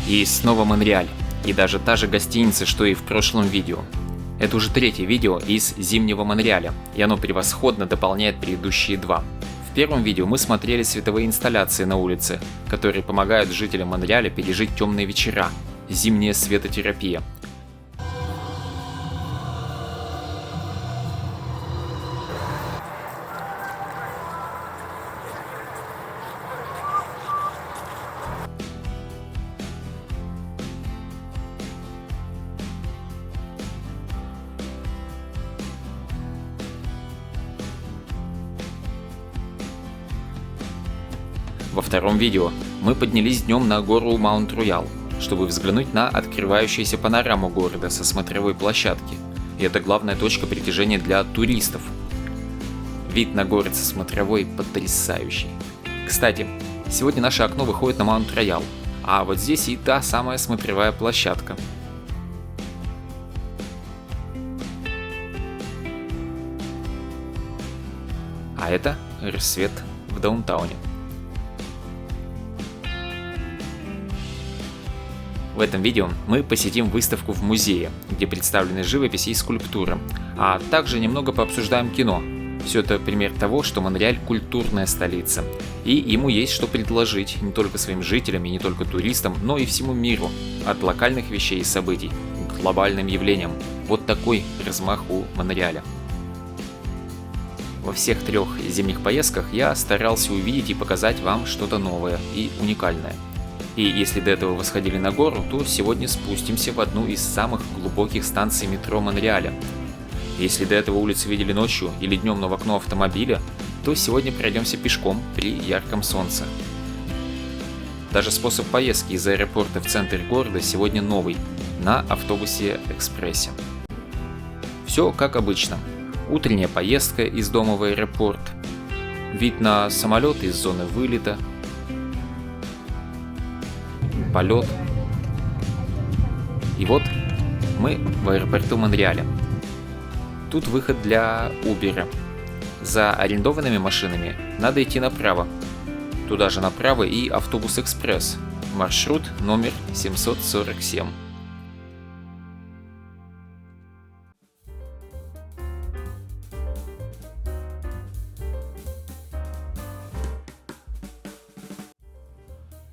И снова Монреаль. И даже та же гостиница, что и в прошлом видео. Это уже третье видео из зимнего Монреаля, и оно превосходно дополняет предыдущие два. В первом видео мы смотрели световые инсталляции на улице, которые помогают жителям Монреаля пережить темные вечера, зимняя светотерапия. Во втором видео мы поднялись днем на гору Маунт-Роял, чтобы взглянуть на открывающуюся панораму города со смотровой площадки, и это главная точка притяжения для туристов. Вид на город со смотровой потрясающий. Кстати, сегодня наше окно выходит на Маунт-Роял, а вот здесь и та самая смотровая площадка. А это рассвет в даунтауне. В этом видео мы посетим выставку в музее, где представлены живопись и скульптуры, а также немного пообсуждаем кино. Все это пример того, что Монреаль – культурная столица, и ему есть что предложить не только своим жителям и не только туристам, но и всему миру, от локальных вещей и событий к глобальным явлениям. Вот такой размах у Монреаля. Во всех трех зимних поездках я старался увидеть и показать вам что-то новое и уникальное. И если до этого вы сходили на гору, то сегодня спустимся в одну из самых глубоких станций метро Монреаля. Если до этого улицы видели ночью или днем, но в окно автомобиля, то сегодня пройдемся пешком при ярком солнце. Даже способ поездки из аэропорта в центр города сегодня новый, на автобусе-экспрессе. Все как обычно. Утренняя поездка из дома в аэропорт, вид на самолет из зоны вылета, полет. И вот мы в аэропорту Монреаля. Тут выход для Uber. За арендованными машинами надо идти направо. Туда же направо и автобус-экспресс, маршрут номер 747.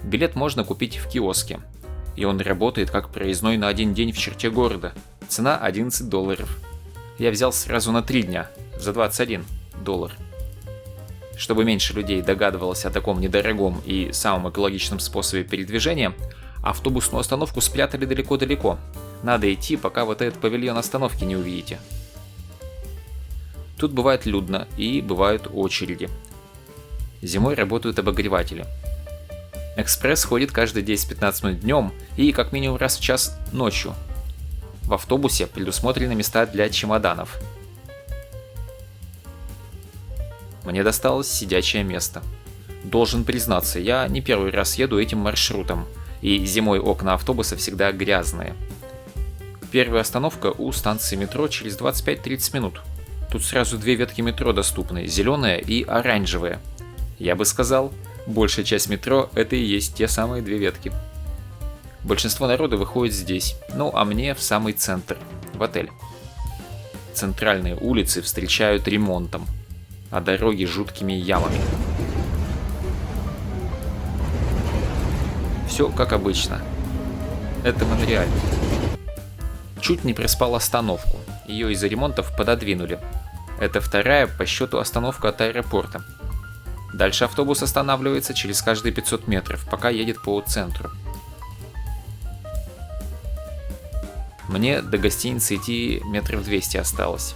Билет можно купить в киоске, и он работает как проездной на один день в черте города. Цена $11. Я взял сразу на 3 дня, за $21. Чтобы меньше людей догадывалось о таком недорогом и самом экологичном способе передвижения, автобусную остановку спрятали далеко-далеко. Надо идти, пока вот этот павильон остановки не увидите. Тут бывает людно и бывают очереди. Зимой работают обогреватели. Экспресс ходит каждые 10-15 минут днем и как минимум раз в час ночью. В автобусе предусмотрены места для чемоданов. Мне досталось сидячее место. Должен признаться, я не первый раз еду этим маршрутом, и зимой окна автобуса всегда грязные. Первая остановка у станции метро через 25-30 минут. Тут сразу 2 ветки метро доступны, зеленая и оранжевая. Я бы сказал, большая часть метро – это и есть те самые 2 ветки. Большинство народа выходит здесь, ну а мне в самый центр, в отель. Центральные улицы встречают ремонтом, а дороги жуткими ямами. Все как обычно. Это Монреаль. Чуть не проспал остановку, ее из-за ремонтов пододвинули. Это вторая по счету остановка от аэропорта. Дальше автобус останавливается через каждые 500 метров, пока едет по центру. Мне до гостиницы идти 200 метров осталось.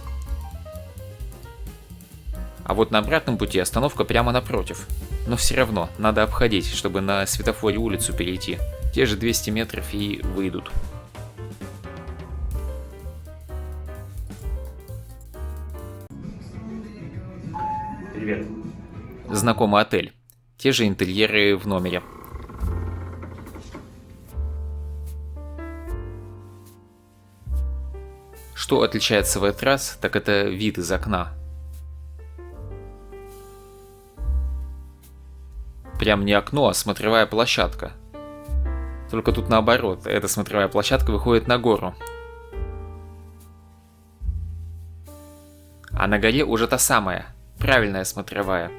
А вот на обратном пути остановка прямо напротив. Но все равно надо обходить, чтобы на светофоре улицу перейти. Те же 200 метров и выйдут. Привет. Знакомый отель. Те же интерьеры в номере. Что отличается в этот раз, так это вид из окна. Прям не окно, а смотровая площадка. Только тут наоборот, эта смотровая площадка выходит на гору. А на горе уже та самая, правильная смотровая.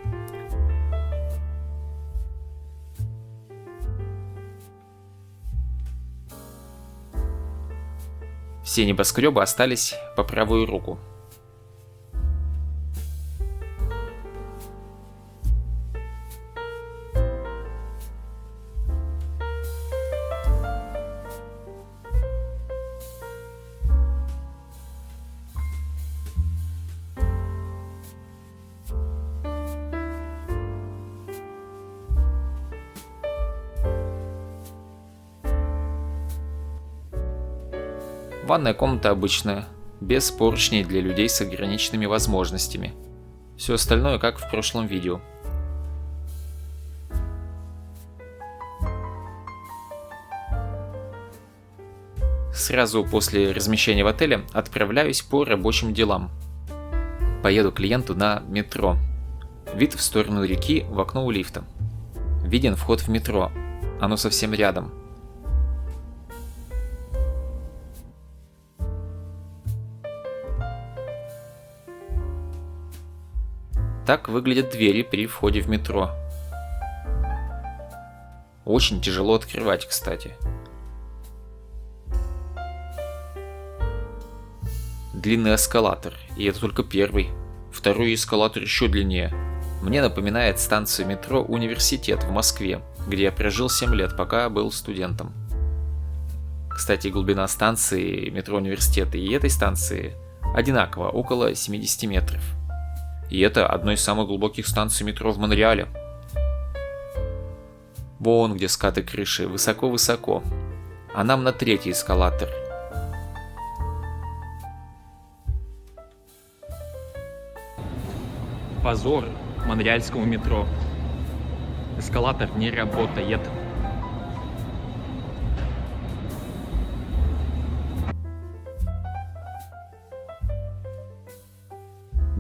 Все небоскребы остались по правую руку. Ванная комната обычная, без поручней для людей с ограниченными возможностями. Все остальное как в прошлом видео. Сразу после размещения в отеле отправляюсь по рабочим делам. Поеду к клиенту на метро. Вид в сторону реки в окно у лифта. Виден вход в метро, оно совсем рядом. Так выглядят двери при входе в метро. Очень тяжело открывать, кстати. Длинный эскалатор, и это только первый. Второй эскалатор еще длиннее. Мне напоминает станцию метро «Университет» в Москве, где я прожил 7 лет, пока был студентом. Кстати, глубина станции метро «Университет» и этой станции одинакова, около 70 метров. И это одно из самых глубоких станций метро в Монреале. Вон где скаты крыши, высоко-высоко. А нам на третий эскалатор. Позор монреальскому метро. Эскалатор не работает.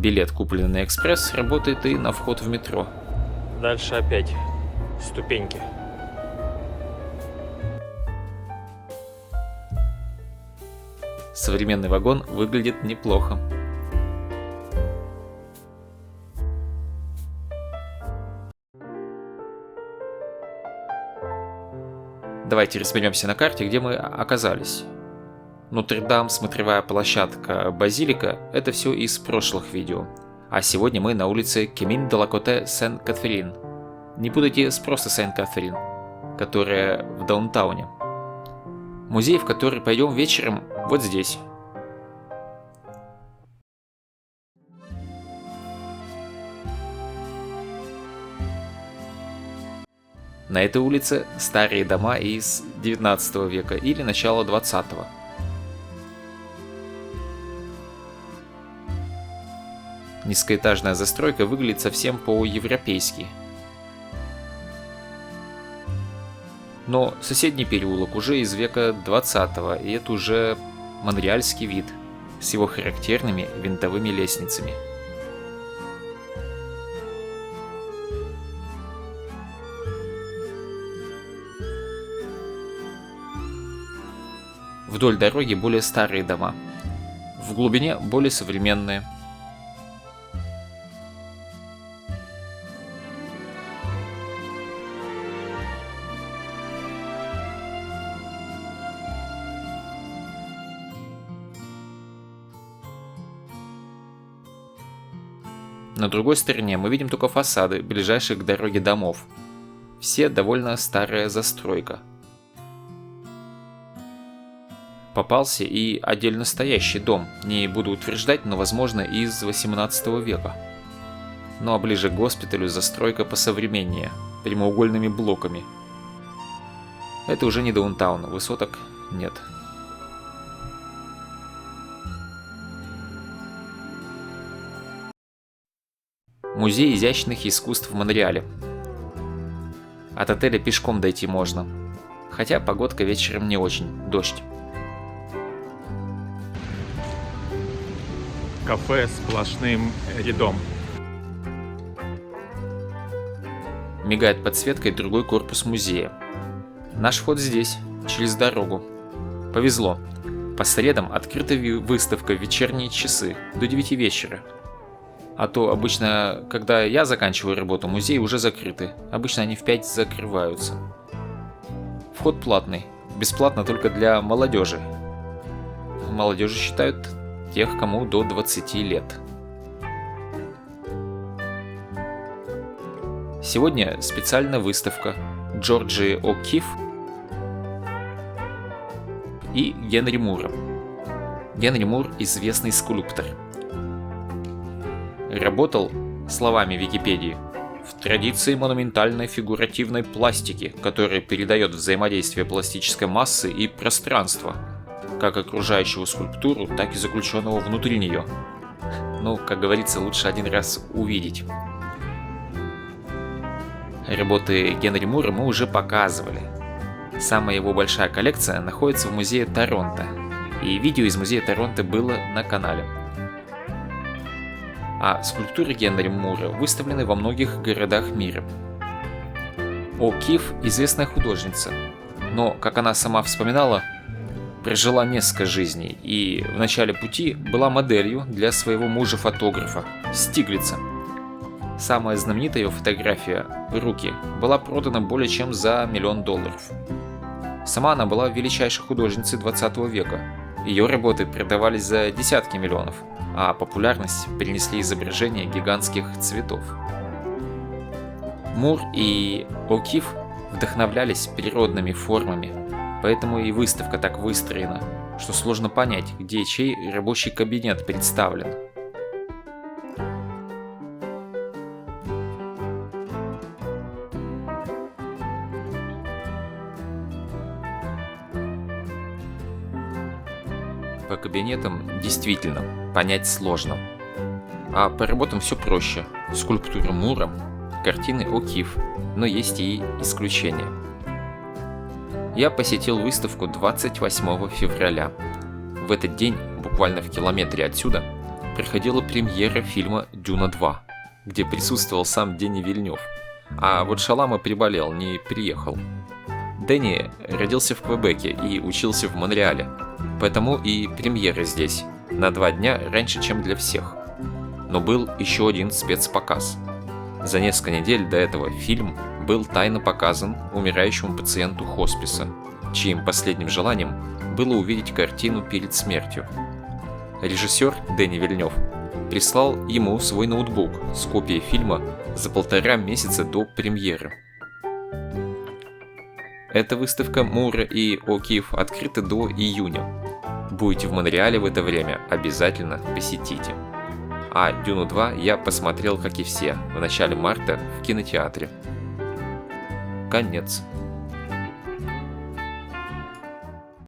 Билет, купленный на экспресс, работает и на вход в метро. Дальше опять ступеньки. Современный вагон выглядит неплохо. Давайте разберемся на карте, где мы оказались. Нотр-Дам, смотровая площадка, базилика – это все из прошлых видео. А сегодня мы на улице Кемин-де-ла-Коте Сен-Катерин. Не путайте с просто Сен-Катерин, которая в даунтауне. Музей, в который пойдем вечером, вот здесь. На этой улице старые дома из 19 века или начала 20-го. Низкоэтажная застройка выглядит совсем по-европейски. Но соседний переулок уже из века 20-го, и это уже монреальский вид с его характерными винтовыми лестницами. Вдоль дороги более старые дома, в глубине более современные. На другой стороне мы видим только фасады ближайших к дороге домов. Все довольно старая застройка. Попался и отдельно стоящий дом, не буду утверждать, но возможно из 18 века. Ну а ближе к госпиталю застройка посовременнее, прямоугольными блоками. Это уже не даунтаун, высоток нет. Музей изящных искусств в Монреале. От отеля пешком дойти можно, хотя погодка вечером не очень, дождь. Кафе сплошным рядом. Мигает подсветкой другой корпус музея. Наш вход здесь, через дорогу. Повезло. По средам открыта выставка в вечерние часы до 9 вечера. А то обычно, когда я заканчиваю работу, музеи уже закрыты. Обычно они в 5 закрываются. Вход платный. Бесплатно только для молодежи. Молодежи считают тех, кому до 20 лет. Сегодня специальная выставка Джорджии О'Кифф и Генри Мура. Генри Мур – известный скульптор. Работал, словами Википедии, в традиции монументальной фигуративной пластики, которая передает взаимодействие пластической массы и пространства, как окружающую скульптуру, так и заключенного внутри нее. Ну, как говорится, лучше один раз увидеть. Работы Генри Мура мы уже показывали. Самая его большая коллекция находится в музее Торонто, и видео из музея Торонто было на канале. А скульптуры Генри Мура выставлены во многих городах мира. О'Кифф – известная художница, но, как она сама вспоминала, прожила несколько жизней и в начале пути была моделью для своего мужа-фотографа Стиглица. Самая знаменитая ее фотография «Руки» была продана более чем за $1 000 000. Сама она была величайшей художницей 20 века. Ее работы продавались за десятки миллионов, а популярность принесли изображения гигантских цветов. Мур и О'Кифф вдохновлялись природными формами, поэтому и выставка так выстроена, что сложно понять, где чей рабочий кабинет представлен. По кабинетам действительно понять сложно. А по работам все проще. Скульптура Мура, картины О'Кифф, но есть и исключения. Я посетил выставку 28 февраля. В этот день, буквально в километре отсюда, проходила премьера фильма «Дюна 2», где присутствовал сам Дени Вильнёв. А вот Шалама приболел, не приехал. Дени родился в Квебеке и учился в Монреале, поэтому и премьера здесь, на 2 дня раньше, чем для всех. Но был еще один спецпоказ. За несколько недель до этого фильм был тайно показан умирающему пациенту хосписа, чьим последним желанием было увидеть картину перед смертью. Режиссер Дени Вильнёв прислал ему свой ноутбук с копией фильма за 1,5 месяца до премьеры. Эта выставка Мура и О'Кифф открыта до июня. Будете в Монреале в это время, обязательно посетите. А «Дюну 2» я посмотрел, как и все, в начале марта в кинотеатре. Конец.